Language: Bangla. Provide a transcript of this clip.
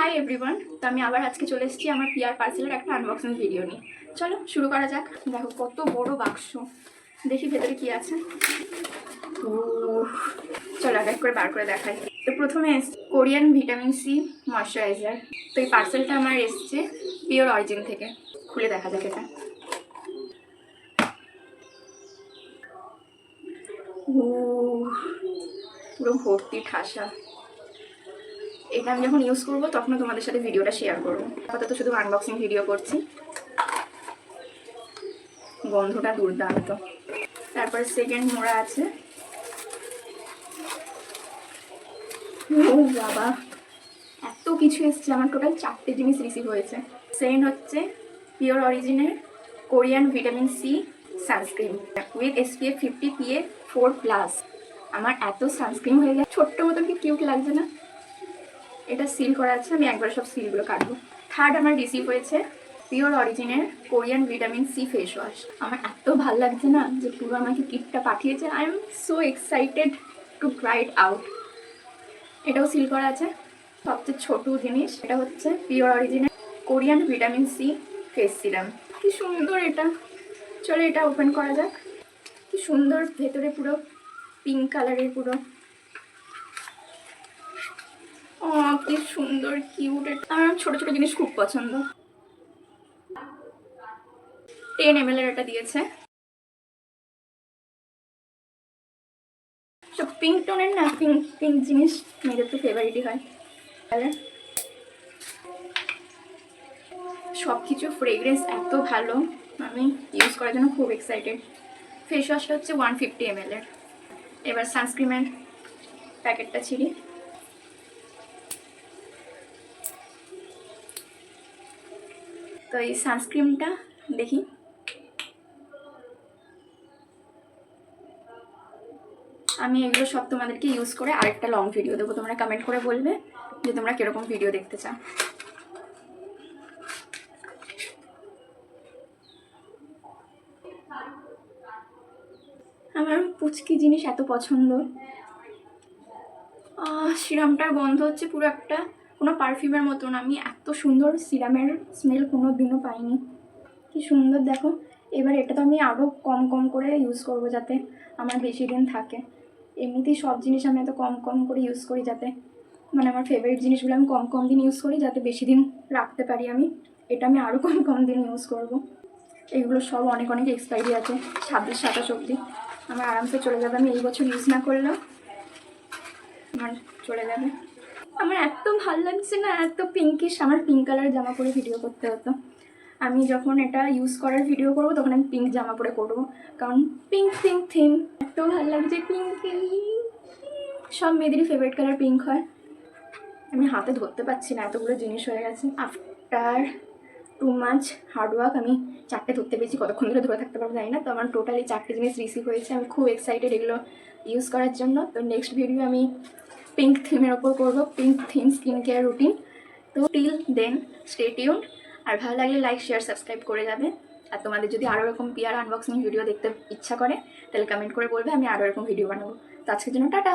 হাই এভরিওয়ান, তো আমি আবার আজকে চলে এসেছি আমার পিয়ার পার্সেলের একটা আনবক্সিং ভিডিও নিয়ে। চলো শুরু করা যাক। দেখো কত বড় বাক্স, দেখি ভেতরে কি আছে। ও চলো এক এক করে বার করে দেখাই। তো প্রথমে কোরিয়ান ভিটামিন সি ময়শ্চারাইজার। তো এই পার্সেলটা আমার এসছে পিওর অরিজিন থেকে। খুলে দেখা যাক এটা। ও পুরো ভর্তি ঠাসা। এটা আমি যখন ইউজ করবো তখন তোমাদের সাথে ভিডিওটা শেয়ার করবো। আপাতত শুধু আনবক্সিং ভিডিও করছি। গন্ধটা দুর্দান্ত। তারপরে সেকেন্ড মোড়া আছে। ও বাবা, এত কিছু এসছে। আমার টোটাল 4টে জিনিস রিসিভ হয়েছে। সেকেন্ড হচ্ছে পিওর অরিজিনের Korean vitamin C sunscreen with SPF 50 PA++। আমার এত সানস্ক্রিন হয়ে গেছে, ছোট্ট মতন কি কিউট লাগছে না? এটা সিল করা আছে, আমি একবার সব সিলগুলো কাটবো। থার্ড আমার রিসিভ হয়েছে পিওর অরিজিনের Korean vitamin C face wash. আমার এত ভালো লাগছে না যে পুরো আমাকে কিটটা পাঠিয়েছে। I am so excited to try it out. এটাও সিল করা আছে। সবচেয়ে ছোট জিনিস এটা হচ্ছে পিওর অরিজিনের Korean vitamin C face serum. কি সুন্দর এটা। চলো এটা ওপেন করা যাক। কি সুন্দর, ভেতরে পুরো পিঙ্ক কালারের পুরো। কি সুন্দর কিউট। আমার ছোট ছোট জিনিস খুব পছন্দ। 10 ml এটা দিয়েছে। সব পিঙ্ক টোনের না, পিঙ্ক পিঙ্ক জিনিস মেয়েদের তো ফেভারিটই হয়। সব কিছু ফ্রেগ্রেন্স এত ভালো, আমি ইউজ করার জন্য খুব এক্সাইটেড। ফেস ওয়াশটা হচ্ছে 150 ml এর। এবার সানস্ক্রিনের প্যাকেটটা ছিঁড়ি। তো এই সানস্ক্রিনটা দেখি। আমি এগুলো সব তোমাদেরকে ইউজ করে আরেকটা লং ভিডিও দেবো। তোমরা কমেন্ট করে বলবে যে তোমরা কিরকম ভিডিও দেখতে চাও। আমার পুচকি জিনিস এত পছন্দ। সিরামটার গন্ধ হচ্ছে পুরো একটা কোনো পারফিউমের মতন। আমি এত সুন্দর সিরামের স্মেল কোনো দিনও পাইনি। কি সুন্দর দেখো। এবার এটা তো আমি আরও কম কম করে ইউজ করব যাতে আমার বেশি দিন থাকে। এমনিতেই সব জিনিস আমি এত কম কম করে ইউজ করি যাতে মানে আমার ফেভারিট জিনিসগুলো আমি কম কম দিন ইউজ করি যাতে বেশি দিন রাখতে পারি আমি। এটা আমি আরও কম কম দিন ইউজ করব। এগুলো সব অনেক অনেক এক্সপায়ারি আছে, 26-27 অবধি। আমার আরামসে চলে যাবে। আমি এই বছর ইউজ না করলেও আমার চলে যাবে। আমার এত ভালো লাগছে না, এত পিঙ্কিশ। আমার পিঙ্ক কালারের জামা পরে ভিডিও করতে হতো। আমি যখন এটা ইউজ করার ভিডিও করবো তখন আমি পিঙ্ক জামা পরে করবো, কারণ পিঙ্ক পিঙ্ক থিম। এত ভালো লাগছে পিঙ্ক। সব মেয়েদেরই ফেভারিট কালার পিঙ্ক হয়। আমি হাতে ধরতে পারছি না, এতগুলো জিনিস হয়ে গেছে। আফটার 2 মাচ হার্ডওয়ার্ক আমি 4টে ধরতে পেরেছি। কতক্ষণ ধরে ধরে থাকতে পারবো জানি না। তো আমার টোটালি 4টে জিনিস রিসিভ হয়েছে। আমি খুব এক্সাইটেড এগুলো ইউজ করার জন্য। তো নেক্সট ভিডিও আমি পিঙ্ক থিমের ওপর করবো, pink theme skin care routine. তো টিল দেন স্টে টিউনড। আর ভালো লাগলে লাইক শেয়ার সাবস্ক্রাইব করে যাবে। আর তোমাদের যদি আরও এরকম পিয়ার আনবক্সিং ভিডিও দেখতে ইচ্ছা করে তাহলে কমেন্ট করে বলবে, আমি আরও এরকম ভিডিও বানাবো। তো আজকের জন্য টাটা।